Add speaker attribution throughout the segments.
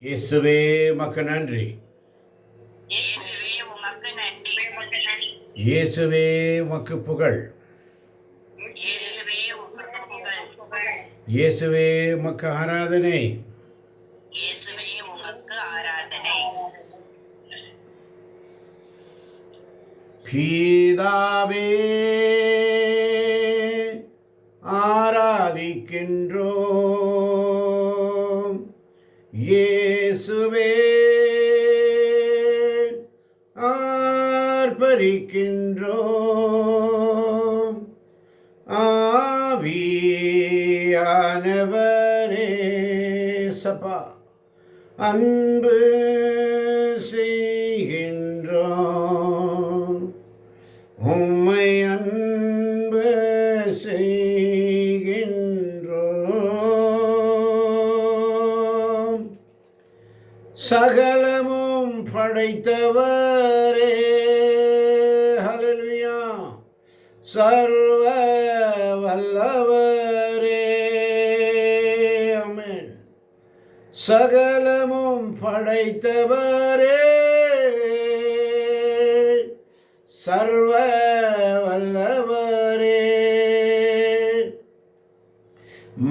Speaker 1: இயேசுவே உமக்கு நன்றி.
Speaker 2: இயேசுவே உமக்கு நன்றி.
Speaker 1: இயேசுவே உமக்கு புகழ்.
Speaker 2: இயேசுவே உமக்கு புகழ்.
Speaker 1: இயேசுவே உமக்கு ஆராதனை.
Speaker 2: இயேசுவே உமக்கு ஆராதனை.
Speaker 1: பிதாவே ஆராதிக்கின்றோம். இயேசுவே ஆர்ப்பரிக்கின்றோம். ஆவியானவரே சபா அன்பு செய்கின்றோம். உம்மை அன்பு செய்கின்றோம். சகலமும் படைத்தவரே ஹல்லேலூயா. சர்வ வல்லவரே ஆமென். சகலமும் படைத்தவரே சர்வ வல்லவரே.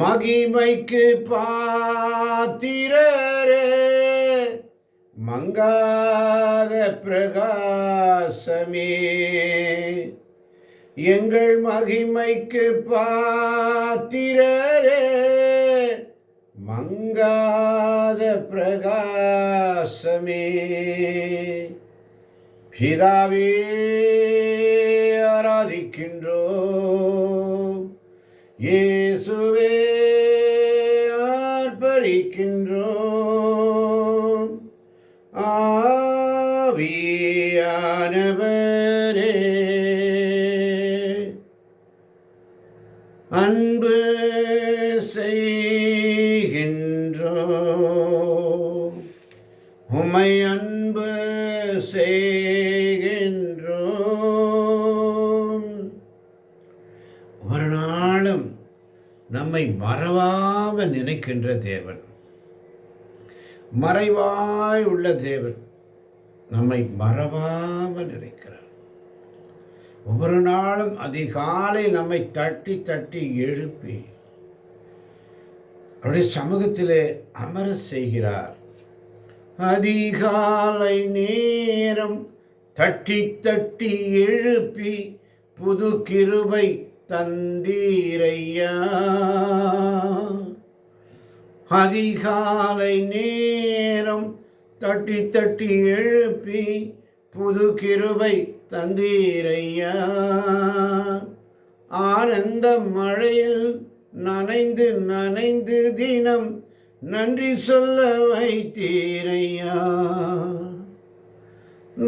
Speaker 1: மகிமைக்கு பாத்திரரே மங்காத பிரகாசமே. எங்கள் மகிமைக்கு பாத்திரரே மங்காத பிரகாசமே. பிதாவே ஆராதிக்கின்றோம். இயேசுவே ஆர்ப்பரிக்கின்றோம். ஆவியானவரே அன்பு செய்கின்றோம். உம்மை அன்பு செய்கின்றோம். ஒரு நாளும் நம்மை மறவாம நினைக்கின்ற தேவன், மறைவாய் உள்ள தேவன் நம்மை மறவாம நினைக்கிறார். ஒவ்வொரு நாளும் அதிகாலை நம்மை தட்டி தட்டி எழுப்பி அவருடைய சமூகத்திலே அமர செய்கிறார். அதிகாலை நேரம் தட்டி தட்டி எழுப்பி புது கிருபை தந்தீரையா. அதிகாலை நேரம் தட்டி தட்டி எழுப்பி புது கிருபை தந்தீரையா. ஆனந்த மழையில் நனைந்து நனைந்து தினம் நன்றி சொல்ல வைத்தீரையா.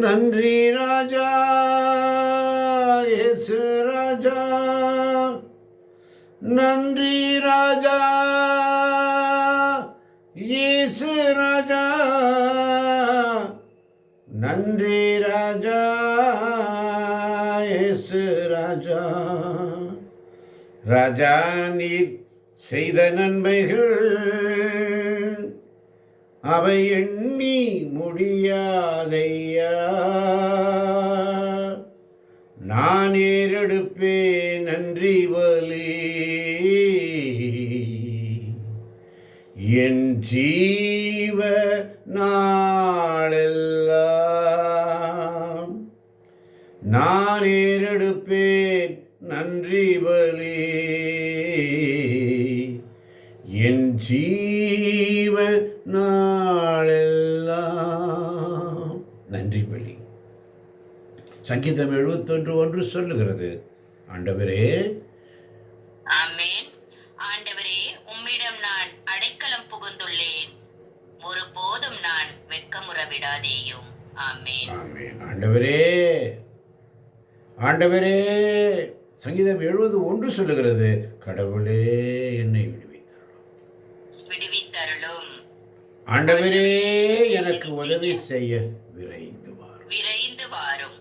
Speaker 1: நன்றி ராஜா இயேசு ராஜா. நன்றி ராஜா இயேசு ராஜா. நன்றி ராஜா இயேசு ராஜா. ராஜா நீர் செய்த நன்மைகள் அவை எண்ணி முடியாதையா. நான் ஏறெடுப்பேன் நன்றி பலி. என் ஜீவ நாளெல்லாம் நான் ஏறெடுப்பேன் நன்றி பலி. என் ஜீவ நாளெல்லாம் நன்றி பலி. சங்கீதம் 71:1 சொல்லுகிறது, ஆண்டவரே
Speaker 2: ஆமென். ஆண்டவரே உம்மிடம் நான் அடைக்கலம் புகுந்துள்ளேன். ஒருபோதும் நான் வெட்கமுற விடாதேயும். ஆமென்.
Speaker 1: ஆமென். ஆண்டவரே ஆண்டவரே. சங்கீதம் 70:1 சொல்லுகிறது, கடவுளே என்னை
Speaker 2: விடுவித்தருளும்.
Speaker 1: ஆண்டவரே எனக்கு உதவி செய்ய விரைந்து
Speaker 2: வாரும்.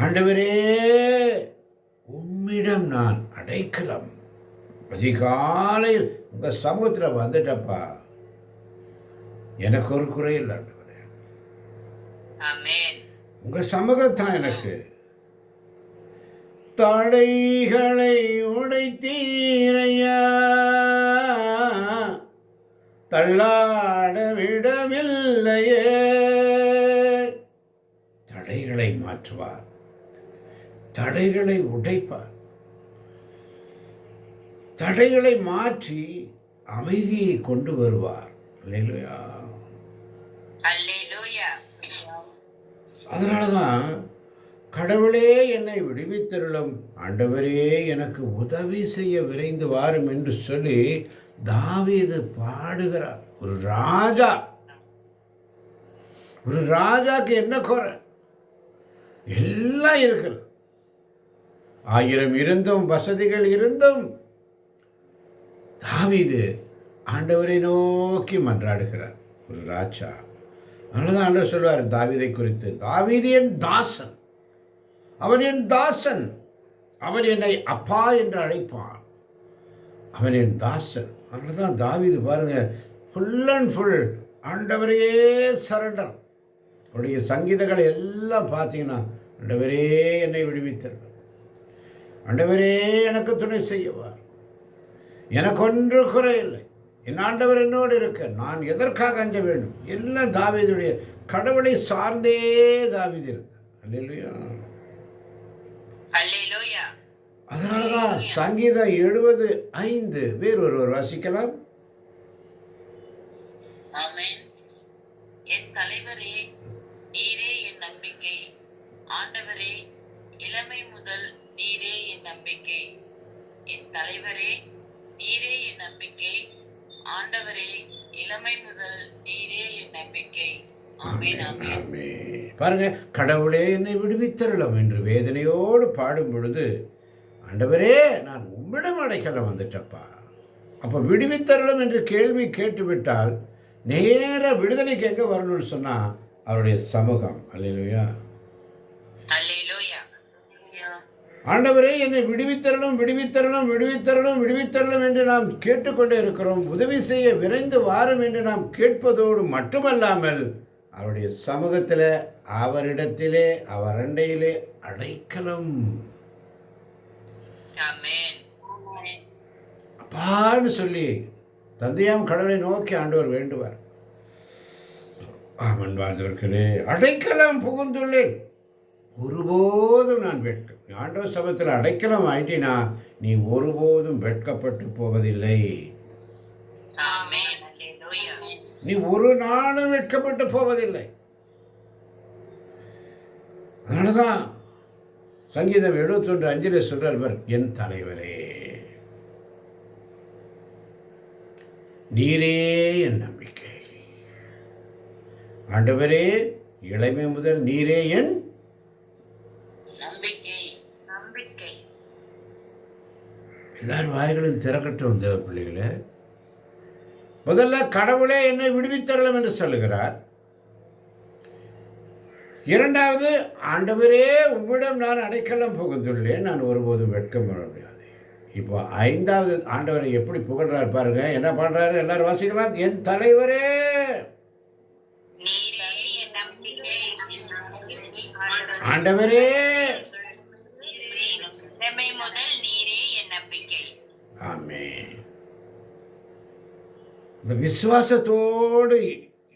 Speaker 1: ஆண்டவரே உம்மிடம் நான் அடைக்கலம். அதிகாலையில் உங்க சமூகத்தில் வந்துட்டப்பா. எனக்கு ஒரு குறை இல்லை ஆண்டவரே.
Speaker 2: ஆமென்.
Speaker 1: உங்க சமூகத்தான் எனக்கு. தடைகளை உடைத்தீரையா, தள்ளாட விடவில்லையே. தடைகளை மாற்றுவார், தடைகளை உடைப்பார், தடைகளை மாற்றி அமைதியை கொண்டு வருவார். அல்லேலூயா.
Speaker 2: அல்லேலூயா.
Speaker 1: அதனாலதான் கடவுளே என்னை விடுவித்தருளும், ஆண்டவரே எனக்கு உதவி செய்ய விரைந்து வாரும் என்று சொல்லி தாவீது பாடுகிறார். ஒரு ராஜாக்கு என்ன குறை? எல்லாம் இருக்கிறது. 1000 இருந்தும் வசதிகள் இருந்தும் தாவீது ஆண்டவரை நோக்கி மன்றாடுகிறார். ஒரு ராஜா. அதனாலதான் ஆண்டவர் சொல்வார் தாவீதை குறித்து, தாவீது என் தாசன், அவன் என் தாசன், அவன் என்னை அப்பா என்று அழைப்பான், அவன் என் தாசன். அதனாலதான் தாவீது பாருங்க, ஃபுல் அண்ட் ஃபுல் ஆண்டவரையே சரண்டர். அவருடைய சங்கீதங்களை எல்லாம் பார்த்தீங்கன்னா, ஆண்டவரே என்னை விடுவித்தருளும், ஆண்டவரே எனக்கு துணை செய்யவார், எனக்கு ஒன்று குறையில்லை, என் ஆண்டவர் என்னோடு இருக்க, நான் எதற்காக அஞ்ச வேண்டும்? எல்லாம் தாவீதுடைய கடவுளை சார்ந்தே தாவீது இருந்தார். அல்லேலூயா.
Speaker 2: அல்லேலூயா.
Speaker 1: அதனாலதான் சங்கீதம் 70:5 வேறொருவர் வாசிக்கலாம்.
Speaker 2: ஆமென். என் தலைவரே, நீரே என் நம்பிக்கை, ஆண்டவரே இளமை முதல் நீரே என் நம்பிக்கை. என் தலைவரே, நீரே என் நம்பிக்கை, ஆண்டவரே இளமை முதல் நீரே என் நம்பிக்கை. ஆமென். ஆமென்.
Speaker 1: ஆமென். பாருங்க, கடவுளே என்னை விடுவித்தருளும் என்று வேதனையோடு பாடும் பொழுது, ஆண்டவரே நான் உம்மிடம் அடைக்கலம் வந்துட்டப்பா. அப்போ விடுவித்தருளும் என்று கேள்வி கேட்டுவிட்டால் நேர விடுதலைக்கு எங்கே வரணும்னு சொன்னால் அவருடைய சமூகம். அல்லேலூயா.
Speaker 2: அல்லேலூயா.
Speaker 1: ஆண்டவரே என்னை விடுவித்தருளும், விடுவித்தருளும், விடுவித்தருளும், விடுவித்தருளும் என்று நாம் கேட்டுக்கொண்டே இருக்கிறோம். உதவி செய்ய விரைந்து வாரும் என்று நாம் கேட்பதோடு மட்டுமல்லாமல் அவருடைய சமூகத்தில், அவரிடத்திலே, அவர் அண்டையிலே அடைக்கலம்.
Speaker 2: ஆமென்.
Speaker 1: அப்பான்னு சொல்லி தந்தையாம் கடவுளை நோக்கி ஆண்டவர் வேண்டுவார். ஆமன் வாழ்ந்தவர்களே, அடைக்கலம் புகுந்துள்ளேன், ஒருபோதும் நான் வெட்கம். ஆண்டவர் சமூகத்தில் அடைக்கலம் ஆயிட்டினா நீ ஒருபோதும் வெட்கப்பட்டு போவதில்லை.
Speaker 2: ஆமென். அல்லேலூயா.
Speaker 1: நீ ஒரு நாளும் வெட்கப்பட்டு போவதில்லை. அதனாலதான் சங்கீதம் 71:5 சொல்றார், என் தலைவரே நீரே என் நம்பிக்கை, ஆண்டவரே இளமை முதல் நீரே என்
Speaker 2: நம்பிக்கை. நம்பிக்கை.
Speaker 1: எல்லாரும் வாய்களும் திறக்கட்டும் தேவ பிள்ளைகளே. முதல்ல கடவுளே என்னை விடுவித்தரலாம் என்று சொல்லுகிறார். இரண்டாவது, ஆண்டவரே உம்மிடம் நான் அடைக்கலம் புகுந்துள்ளேன், நான் ஒருபோதும் வெட்கம் பெற முடியாது. இப்போ 5வது ஆண்டவரை எப்படி புகழ்றார் பாருங்க. என்ன பண்றாரு? எல்லாரும் வாசிக்கலாம். என் தலைவரே
Speaker 2: நீரே என் நம்பிக்கை,
Speaker 1: ஆண்டவரே,
Speaker 2: இளமை முதல் நீரே என் நம்பிக்கை.
Speaker 1: ஆமென். இந்த விசுவாசத்தோடு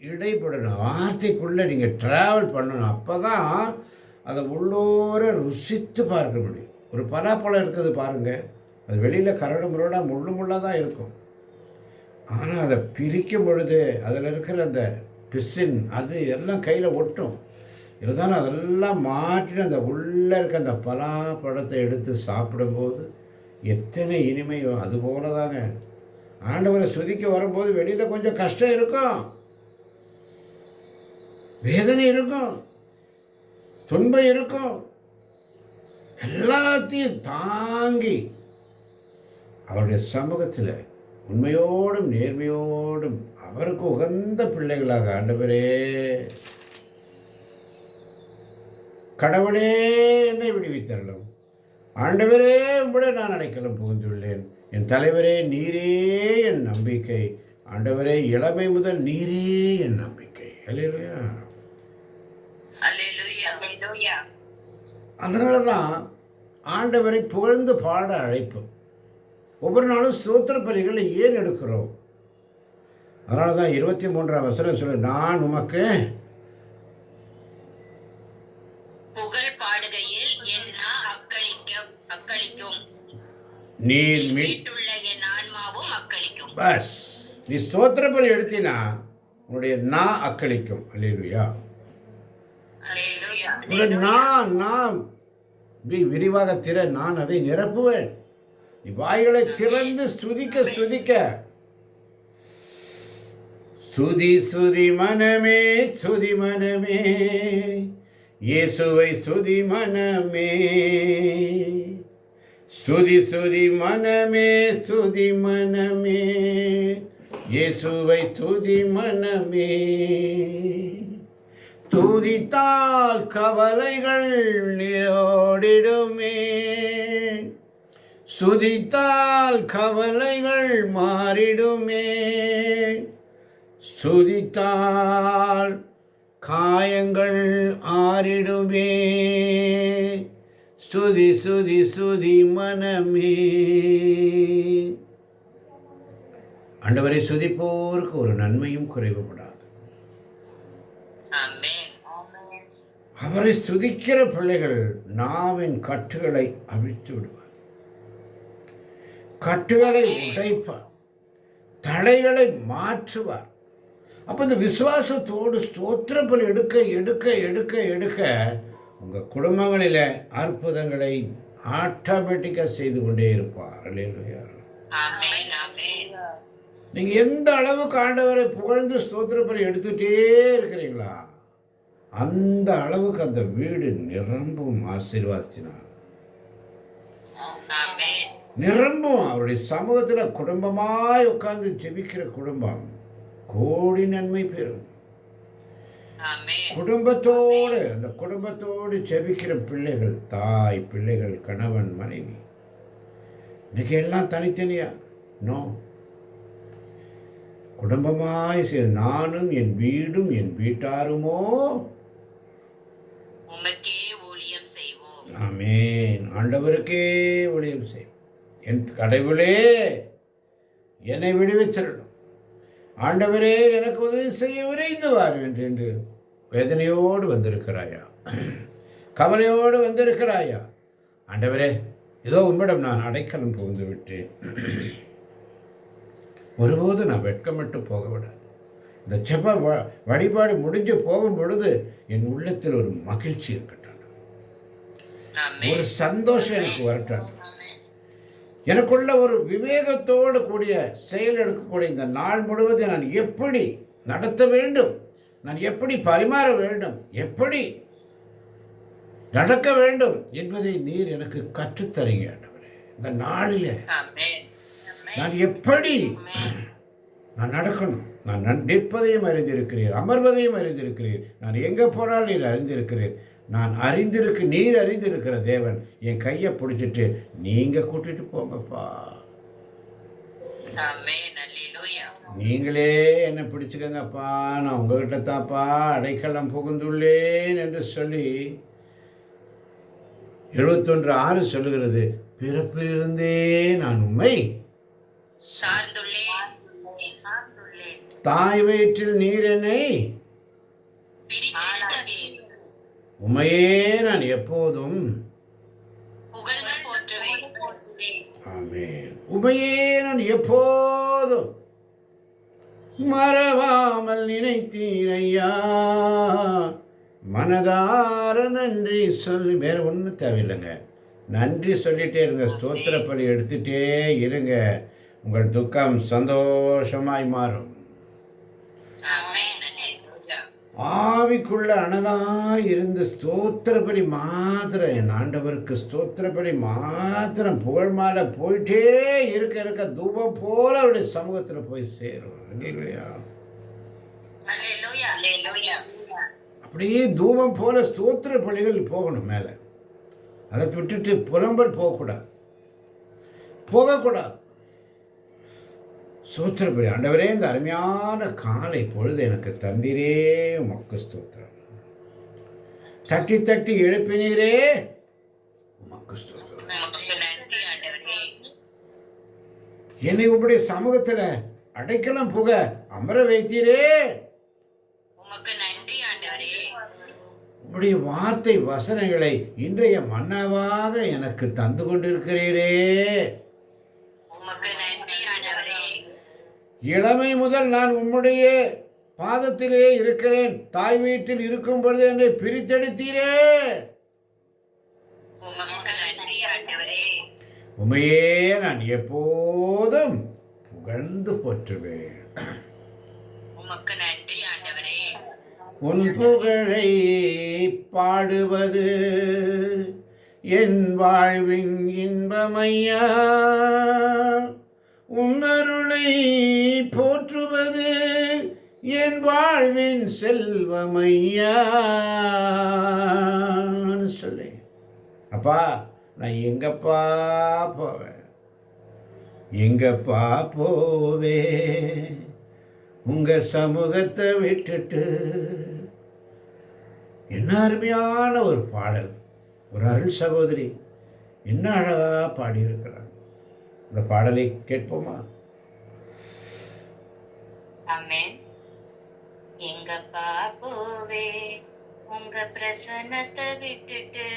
Speaker 1: இடைப்படணும், வார்த்தைக்குள்ளே நீங்கள் ட்ராவல் பண்ணணும். அப்போ தான் அதை உள்ளோர ருசித்து பார்க்க முடியும். ஒரு பலாப்பழம் இருக்குது பாருங்கள், அது வெளியில் கரடு முரடாக முள்ளு முள்ளாக தான் இருக்கும். ஆனால் அதை பிரிக்கும் பொழுது அதில் இருக்கிற அந்த பிசின் அது எல்லாம் கையில் ஒட்டும். இருந்தாலும் அதெல்லாம் மாற்றிட்டு அந்த உள்ளே இருக்க அந்த பலாப்பழத்தை எடுத்து சாப்பிடும்போது எத்தனை இனிமையோ அதுபோல தாங்க ஆண்டவரை சுதிக்க வரும்போது வெளியில் கொஞ்சம் கஷ்டம் இருக்கும், வேதனை இருக்கும், துன்பம் இருக்கும். எல்லாத்தையும் தாங்கி அவருடைய சமூகத்தில் உண்மையோடும் நேர்மையோடும் அவருக்கு உகந்த பிள்ளைகளாக, ஆண்டவரே கடவுளே என்னை விடுவித்தரலாம், ஆண்டவரே உம்முடைய நான் அடைக்கலம் புகுந்துள்ளேன், என் தலைவரே நீரே என் நம்பிக்கை, ஆண்டவரே, இளமை முதல் நீரே என் நம்பிக்கை. அல்லேலூயா.
Speaker 2: அல்லேலூயா. அல்லேலூயா.
Speaker 1: அதனால தான் ஆண்டவரை புகழ்ந்து பாட அழைப்போம். ஒவ்வொரு நாளும் ஸ்தோத்திர பலிகளை ஏன் எடுக்கிறோம்? அதனால தான் 23ஆம் வசனம் சொல்லு, நான் உமக்கு
Speaker 2: புகழ் பாடுகையில் என் நா அக்களிக்கும்.
Speaker 1: நீர்
Speaker 2: மீட்டுள்ள என் ஆன்மாவும் அக்களிக்கும்.
Speaker 1: பஸ், நீ ஸ்தோத்திர பலி எடுத்தினா உன்னுடைய நான் அக்களிக்கும். அல்லேலூயா.
Speaker 2: அல்லேலூயா.
Speaker 1: உன்னுடைய நான் விரிவாக திற, நான் அதை நிரப்புவேன். நீ வாய்களை திறந்து ஸ்துதிக்க ஸ்துதி மனமே, ஸ்துதி மனமே, இயேசுவை ஸ்துதி மனமே. ஸ்துதி மனமே, ஸ்துதி மனமே, இயேசுவை ஸ்துதி மனமே. துதித்தால் கவலைகள் நீரோடிடுமே, சுதித்தால் கவலைகள் மாறிடுமே, சுதித்தால் காயங்கள் ஆறிடுமே. ஸ்துதி மனமே. ஆண்டவரை சுதிப்போருக்கு ஒரு நன்மையும் குறைவுபடாது. அவரை சுதிக்கிற பிள்ளைகள் நாவின் கட்டுகளை அவிழ்த்து விடுவார், கட்டுகளை உடைப்பார், தடைகளை மாற்றுவார். அப்போ இந்த விசுவாசத்தோடு ஸ்தோத்திர பலி எடுக்க உங்கள் குடும்பங்களில் அற்புதங்களை ஆட்டோமேட்டிக்காக செய்து கொண்டே இருப்பார். அல்லேலூயா. நீங்கள் எந்த அளவுக்கு ஆண்டவரை புகழ்ந்து ஸ்தோத்திர பலி எடுத்துகிட்டே இருக்கிறீங்களா, அந்த அளவுக்கு அந்த வீடு நிரம்பும் ஆசீர்வாதத்தினால். நிரம்பும். அவருடைய சமூகத்தில் குடும்பமாய் உட்கார்ந்து ஜெபிக்கிற குடும்பம் கோடி நன்மை பெறும். அந்த குடும்பத்தோடு ஜெபிக்கிற பிள்ளைகள், தாய் பிள்ளைகள், கணவன் மனைவி, இன்னைக்கு எல்லாம் தனித்தனியா நோ, குடும்பமாய் நானும் என் வீடும் என் வீட்டாருமோ
Speaker 2: உமக்கே ஊழியம் செய்வோம்.
Speaker 1: ஆமென். ஆண்டவருக்கே ஊழியம் செய்வோம். என் கடவுளே என்னை விடுவித்திரணும், ஆண்டவரே எனக்கு உதவி செய்ய விரைந்து வாருங்கள் என்று வேதனையோடு வந்திருக்கிறாயா, கவலையோடு வந்திருக்கிறாயா? ஆண்டவரே, இதோ உம்மிடம் நான் அடைக்கலம் புகுந்து விட்டேன், ஒருபோது நான் வெட்கமிட்டு போக விடாது. இந்த செப்ப வழிபாடு முடிஞ்சு போகும் பொழுது என் உள்ளத்தில் ஒரு மகிழ்ச்சி இருக்கட்டும், ஒரு சந்தோஷம் எனக்கு வரட்டும். எனக்குள்ள ஒரு விவேகத்தோடு கூடிய செயல் எடுக்கக்கூடிய இந்த நாள் முழுவதும் நான் எப்படி நடத்த வேண்டும், நான் எப்படி பரிமாற வேண்டும், எப்படி நடக்க வேண்டும் என்பதை நீர் எனக்கு கற்றுத்தரீங்க ஆண்டவரே. இந்த நாளில் நான் எப்படி நான் நடக்கணும், நான் நிற்பதையும் அறிந்திருக்கிறீர், அமர்வதையும் அறிந்திருக்கிறீர், நான் எங்கே போனாலும் நீர் அறிந்திருக்கிறீர். நீர் அறிந்திருக்கிற தேவன் என் கையை பிடிச்சிட்டு நீங்கள் கூட்டிட்டு போங்கப்பா, நீங்களே என்னை பிடிச்சுக்கங்கப்பா, நான் உங்ககிட்ட தான்ப்பா அடைக்கலம் புகுந்துள்ளேன் என்று சொல்லி 71:6 சொல்லுகிறது, பிறப்பிலிருந்தே நான் உம்மை தாய் வயிற்றில் நீர் என்னை உமையே நான் எப்போதும் ஆமென், உமையே நான் எப்போதும் மறவாமல் நினைத்தீரையா, மனதார நன்றி சொல்லி, வேற ஒன்றும் தேவையில்லைங்க, நன்றி சொல்லிட்டே இருங்க, ஸ்தோத்திர பலி எடுத்துட்டே இருங்க, உங்கள் துக்கம் சந்தோஷமாய் மாறும். ஆவிக்குள்ள அனலாய் இருந்து ஸ்தோத்திரப்படி மாத்திரம், என் ஆண்டவருக்கு ஸ்தோத்திரப்படி மாத்திரம் புகழ் மாலை போயிட்டே இருக்க தூபம் போல அவருடைய சமூகத்தில் போய் சேரும். அப்படியே தூபம் போல ஸ்தோத்திர பலிகள் போகணும் மேலே, அதை விட்டுட்டு புலம்பல் போகக்கூடாது. ஸ்தோத்திரம் ஆண்டவரே, இந்த அருமையான காலை பொழுது எனக்கு தந்தீரே, உமக்கு ஸ்தோத்திரம். தட்டி தட்டி எழுப்பினீரே, உமக்கு ஸ்தோத்திரம்.
Speaker 2: உமக்கு நன்றி ஆண்டவரே.
Speaker 1: என்னை உம்முடைய சமூகத்துல அடைக்கலம் புக அமர வைத்தீரே,
Speaker 2: உமக்கு நன்றி ஆண்டவரே.
Speaker 1: உம்முடைய வார்த்தை வசனங்களை இன்றைய மன்னாவாக எனக்கு தந்து கொண்டிருக்கிறீரே,
Speaker 2: உமக்கு நன்றி ஆண்டவரே.
Speaker 1: இளமை முதல் நான் உம்முடைய பாதத்திலே இருக்கிறேன். தாய் வீட்டில் இருக்கும் பொழுது என்னை பிரித்தெடுத்தீரே,
Speaker 2: உமக்கு நன்றி ஆண்டவரே.
Speaker 1: உமையே நான் எப்போதும் புகழ்ந்து போற்றுவேன்.
Speaker 2: உமக்கு நன்றி ஆண்டவரே.
Speaker 1: உன் புகழை பாடுவது என் வாழ்வின் இன்பமையா, உன் அருளை போற்றுவது என் வாழ்வின் செல்வமையா சொல்லி, அப்பா நான் எங்கப்பா போவேன், எங்கப்பா போவேன் உங்க சமூகத்தை விட்டுட்டு. என்ன அருமையான ஒரு பாடல், ஒரு அருள் சகோதரி என்ன அழகா பாடியிருக்கிறாங்க. இந்த பாடலை கேட்போமா?
Speaker 2: ஆமென். எங்கப்பா போவே உங்க பிரசன்னத்தை விட்டுட்டு,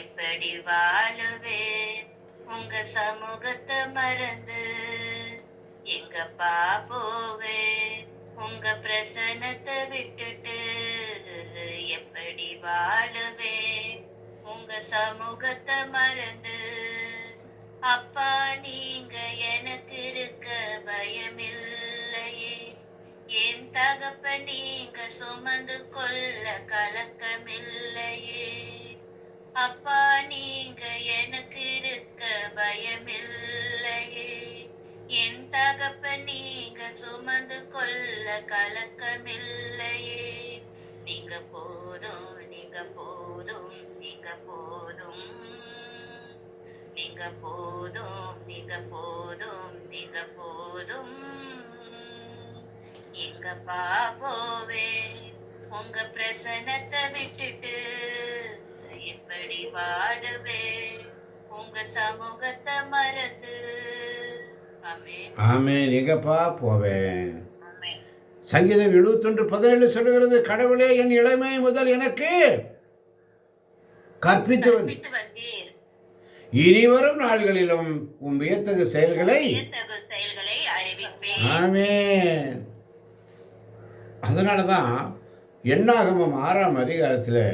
Speaker 2: எப்படி வாழுவே உங்க சமூகத்தை மறந்து. எங்கப்பா போவே உங்க பிரசன்னத்தை விட்டுட்டு, எப்படி வாழுவே உங்க சமூகத்தை மறந்து. அப்பா நீங்க எனக்கு இருக்க பயமில்லையே, என் தகப்ப நீங்க சுமந்து கொள்ள கலக்கமில்லையே. அப்பா நீங்க எனக்கு இருக்க பயமில்லையே, என் தகப்ப நீங்க சுமந்து கொள்ள கலக்கமில்லையே. நீங்க போதும், நீங்க போதும், நீங்க போதும், நீங்க போதும், நீங்க போதும், நீங்க போதும். எங்கப்பா போவே உங்க பிரசன்னத்தை விட்டுட்டு, எப்படி வாழுவே உங்க சமூகத்தை மறந்து. ஆமென்.
Speaker 1: ஆமென். எங்கப்பா போவேன்.
Speaker 2: ஆமென்.
Speaker 1: சங்கீதம் 71:17 சொல்லுகிறது, கடவுளே என் இளமை முதல் எனக்கு கற்பித்து
Speaker 2: வந்தீர்.
Speaker 1: இனி வரும் நாள்களிலும் உம் வியத்தகு செயல்களை.
Speaker 2: செயல்களை அறிவிப்பேன்.
Speaker 1: ஆமென். அதனாலதான் என்னாகமம் 6ஆம் அதிகாரத்தில்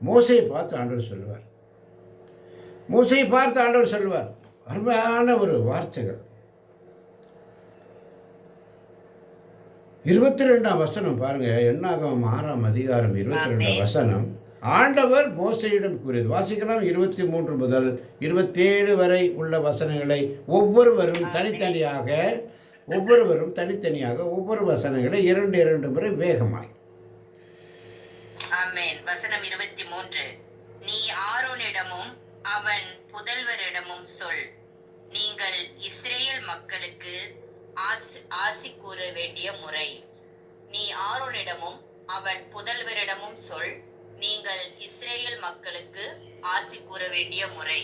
Speaker 1: மோசையை பார்த்து ஆண்டவர் சொல்லுவார். மோசையை பார்த்து ஆண்டவர் சொல்லுவார், அருமையான ஒரு வார்த்தைகள். 22ஆம் வசனம் பாருங்க. என்னாகமம் 6ஆம் அதிகாரம் 22ஆம் வசனம். ஆண்டவர் மோசையிடம் கூறியது. வாசிக்கலாம். 23 முதல் 27 வரை உள்ள வசனங்களை ஒவ்வொருவரும் தனித்தனியாக ஒவ்வொரு வசனங்களை 2 முறை வேகமாய்.
Speaker 2: ஆமென். வசனம் 23. நீ ஆரோனிடமும் அவன் புதல்வரிடமும் சொல், நீங்கள் இஸ்ரேல் மக்களுக்கு ஆசி கூற வேண்டிய முறை. நீ ஆரோனிடமும் அவன் புதல்வரிடமும் சொல், நீங்கள் இஸ்ரேல் மக்களுக்கு ஆசி கூற வேண்டிய முறை.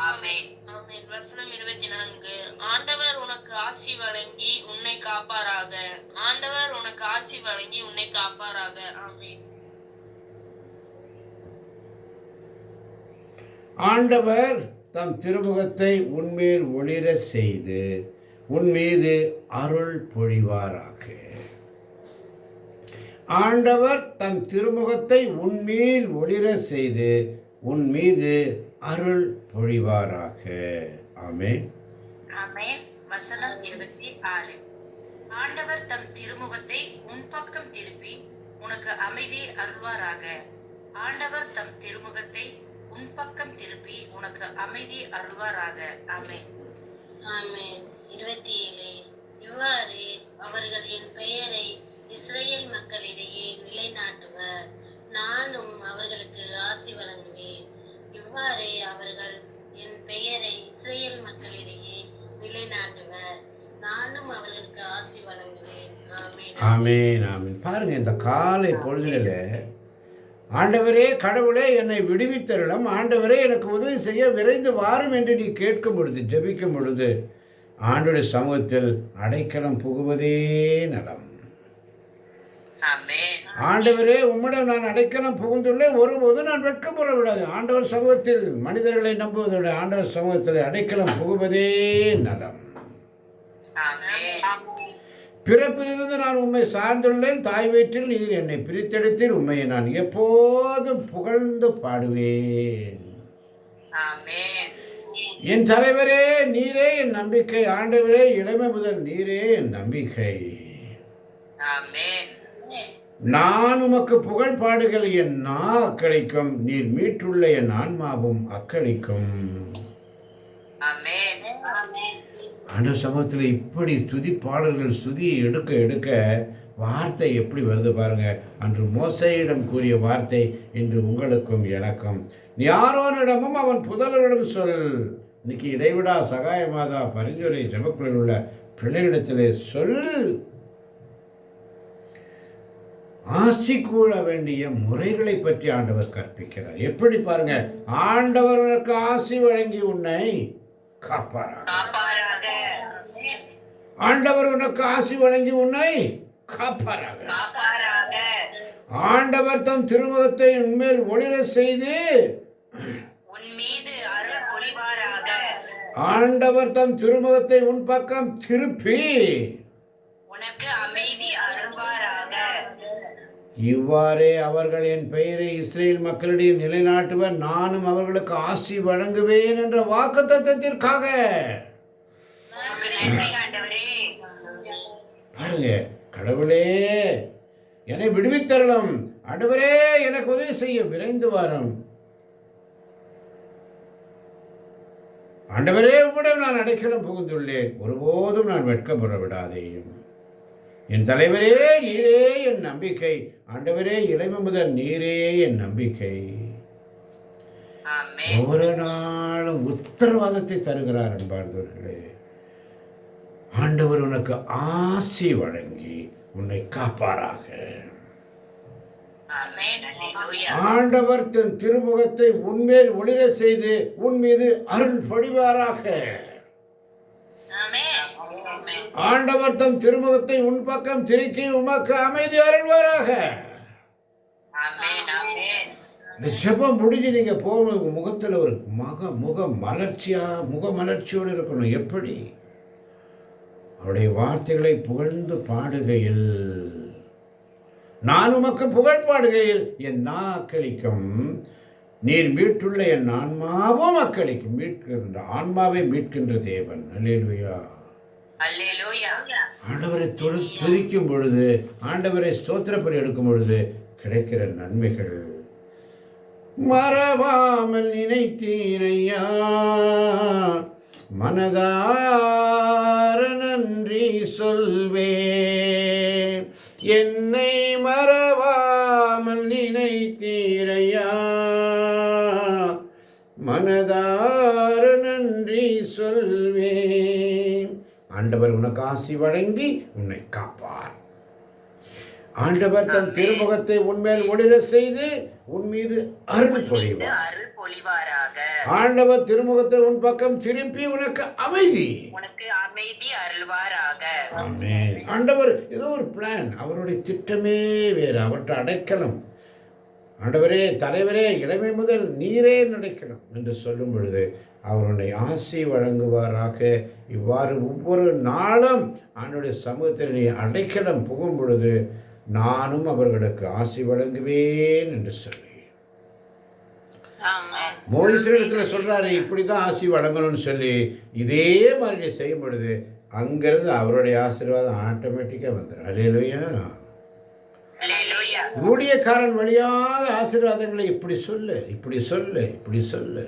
Speaker 2: ஆமென்.
Speaker 3: ஆமென். வசனம் 24. ஆண்டவர் உனக்கு ஆசி வழங்கி உன்னை காப்பாராக. ஆண்டவர் உனக்கு ஆசி வழங்கி உன்னை காப்பாராக. ஆமென்.
Speaker 1: ஆண்டவர் தம் திருமுகத்தை உன்மேல் ஒளிர செய்து உன் மீது அருள் பொழிவாராக. ஆண்டவர் தம் திருமுகத்தை உன்மேல் ஒளிர செய்து உன் மீது அருள் பொழிவாராக. ஆமென்.
Speaker 3: ஆமென். வசனம் 26. ஆண்டவர் தம் திருமுகத்தை உன் பக்கம் திருப்பி உனக்கு அமைதி அருள்வாராக. ஆண்டவர் தம் திருமுகத்தை உன் பக்கம் திருப்பி உனக்கு அமைதி அருள்வாராக. ஆமென். ஆமென். 27. இவ்வாறு அவர்கள் என் பெயரை இஸ்ரேல் மக்களிடையே நிலைநாட்டுவர், நானும் அவர்களுக்கு ஆசி வழங்குவேன். இவ்வாறே அவர்கள் என் பெயரை இஸ்ரேல் மக்களிடையே நிலைநாட்டுவர், நானும் அவர்களுக்கு ஆசி வழங்குவேன். ஆமென்.
Speaker 1: ஆமேன் ஆமேன். பாருங்க, இந்த காலை பொழுதில ஆண்டவரே கடவுளே என்னை விடுவித்தருளும், ஆண்டவரே எனக்கு உதவி செய்ய விரைந்து வாரும் என்று நீ கேட்கும் பொழுது, ஜெபிக்கும் பொழுது, ஆண்டவருடைய சமூகத்தில் அடைக்கலம் புகுவதே நலம்.
Speaker 2: ஆமென்.
Speaker 1: ஆண்டவரே உம்மிடம் நான் அடைக்கலம் புகுந்துள்ளேன், ஒருபோதும் நான் வெட்கப்பட விடாது. ஆண்டவர் சமூகத்தில் மனிதர்களை நம்புவதை விட ஆண்டவர் சமூகத்தில் அடைக்கலம் புகுவதே நலம்.
Speaker 2: ஆமென்.
Speaker 1: பிறப்பிலிருந்து நான் உம்மை சார்ந்துள்ளேன், தாய் வயிற்றில் நீர் என்னை பிரித்தெடுத்தீர், உம்மையை நான் எப்போதும் புகழ்ந்து பாடுவேன்.
Speaker 2: ஆமென்.
Speaker 1: என் தலைவரே நீரே என் நம்பிக்கை, ஆண்டவரே இளமை முதல் நீரே என் நம்பிக்கை.
Speaker 2: ஆமென்.
Speaker 1: நான் உமக்கு புகழ் பாடுகள், என் நா அக்களிக்கும், நீர் மீட்டுள்ள என் ஆன்மாவும் அக்களிக்கும்.
Speaker 2: ஆமென்.
Speaker 1: ஆண்டவர் சமூகத்தில் இப்படி ஸ்துதி பாடல்கள் ஸ்துதியை எடுக்க எடுக்க வார்த்தை எப்படி வருது பாருங்க. அன்று மோசேயிடம் கூறிய வார்த்தை இன்று உங்களுக்கும் எனக்கும். நீ ஆரோனிடமும் அவன் புதல்வரிடம் சொல். இன்னைக்கு இடைவிடா சகாயமாதா பரிந்துரை ஜெபக்குழுவில் உள்ள பிள்ளைகளிடத்திலே சொல். ஆசி கூற வேண்டிய முறைகளை பற்றி ஆண்டவர் கற்பிக்கிறார். எப்படி பாருங்க, ஆண்டவர் உனக்கு ஆசி வழங்கி உன்னை காப்பாராக.
Speaker 2: காப்பாராக.
Speaker 1: ஆண்டவர் உனக்கு ஆசி வழங்கி உன்னை காப்பாராக.
Speaker 2: காப்பாராக.
Speaker 1: ஆண்டவர் தம் திருமுகத்தை உன்மேல் ஒளிர செய்து
Speaker 2: உன் மீது அருள் பொழிவாராக.
Speaker 1: ஆண்டவர் தம் திருமுகத்தை உன் பக்கம் திருப்பி
Speaker 2: உனக்கு அமைதி அருள்வாராக.
Speaker 1: இவ்வாறே அவர்கள் என் பெயரை இஸ்ரேல் மக்களிடையே நிலைநாட்டுவர், நானும் அவர்களுக்கு ஆசி வழங்குவேன் என்ற வாக்குத்தத்தத்திற்காக.
Speaker 2: உமக்கு நன்றி ஆண்டவரே.
Speaker 1: பாருங்க, கடவுளே என்னை விடுவித்தருளும், ஆண்டவரே எனக்கு உதவி செய்ய விரைந்து வாரும், ஆண்டவரே உம்மிடம் நான் அடைக்கலம் புகுந்துள்ளேன், ஒருபோதும் நான் வெட்கப்பட விடாதேயும். என் தலைவரே நீரே என் நம்பிக்கை, ஆண்டவரே இளமை முதல் நீரே என் நம்பிக்கை.
Speaker 2: ஆமென்.
Speaker 1: ஒவ்வொரு நாளும் உத்தரவாதத்தை தருகிறார். அன்பார்ந்தவர்களே, ஆண்டவர் உனக்கு ஆசி வழங்கி உன்னை காப்பாராக.
Speaker 2: ஆமென். அல்லேலூயா.
Speaker 1: ஆண்டவர் தன் திருமுகத்தை உன்மேல் ஒளிர செய்து உன் மீது அருள் பொழிவாராக.
Speaker 2: ஆமென். ஆமென்.
Speaker 1: ஆண்டவர் தம் திருமுகத்தை உன் பக்கம் திருக்கி உமக்கு அமைதி அருள்வாராக.
Speaker 2: ஆமென். ஆமென்.
Speaker 1: இந்த ஜெபம் முடிஞ்சு நீங்க போகணும், உங்க முகத்துல ஒரு முக மலர்ச்சியோடு இருக்கணும். எப்படி? அவருடைய வார்த்தைகளை புகழ்ந்து பாடுகையில், நான் உமக்கு புகழ் பாடுகையில் என் நா அக்களிக்கும், நீர் மீட்டுள்ள என் ஆன்மாவும் அக்களிக்கும். மீட்கின்ற ஆன்மாவை மீட்கின்ற தேவன். அல்லேலூயா.
Speaker 2: அல்லேலூயா.
Speaker 1: ஆண்டவரை துதிக்கும் பொழுது, ஆண்டவரை ஸ்தோத்திரப்படி எடுக்கும் பொழுது கிடைக்கிற நன்மைகள் மறவாமல் நினைத்தீரையா, மனதார நன்றி சொல்வேன், என்னை மறவாமல் நினைத்தீரையா, மனதார நன்றி சொல்வேன். ஆண்டவர் உனக்கு ஆசி வழங்கி உன்னை காப்பார். ஆண்டவர் தன் திருமுகத்தை உன்மேல் ஒளிர செய்து உன் மீது அருள் பொழிவார்.
Speaker 2: அருள் பொழிவாராக.
Speaker 1: ஆண்டவர் திருமுகத்தை உன் பக்கம் திருப்பி உனக்கு அமைதி,
Speaker 2: உனக்கு அமைதி அருள்வாராக.
Speaker 1: ஆமென். ஆண்டவர் ஏதோ ஒரு பிளான், அவருடைய திட்டமே வேறு, அவற்றை அடைக்கலம். ஆண்டவரே தலைவரே இளமை முதல் நீரே அடைக்கலம் என்று சொல்லும் பொழுது அவருடைய ஆசி வழங்குவாராக. இவ்வாறு ஒவ்வொரு நாளும் ஆண்டவருடைய சமூகத்தில் நீ அடைக்கலம் புகும் பொழுது நானும் அவர்களுக்கு ஆசி வழங்குவேன் என்று சொல்லி மோசேயிடத்தில் சொல்றாரு, இப்படிதான் ஆசி வழங்கணும்னு சொல்லி. இதே மாதிரி நீ செய்யும் பொழுது அங்கிருந்து அவருடைய ஆசீர்வாதம் ஆட்டோமேட்டிக்கா வந்துடும். அல்லேலூயா.
Speaker 2: அல்லேலூயா.
Speaker 1: ஊழியக்காரன் வழியாக ஆசீர்வாதங்களை இப்படி சொல்லு, இப்படி சொல்லு, இப்படி சொல்லு,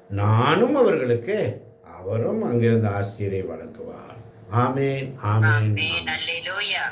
Speaker 1: நானும் அவர்களுக்கு அவரும் அங்கிருந்து ஆசிரியரை வழங்குவார். ஆமேன். ஆமேன்.
Speaker 2: ஆமென். அல்லேலூயா.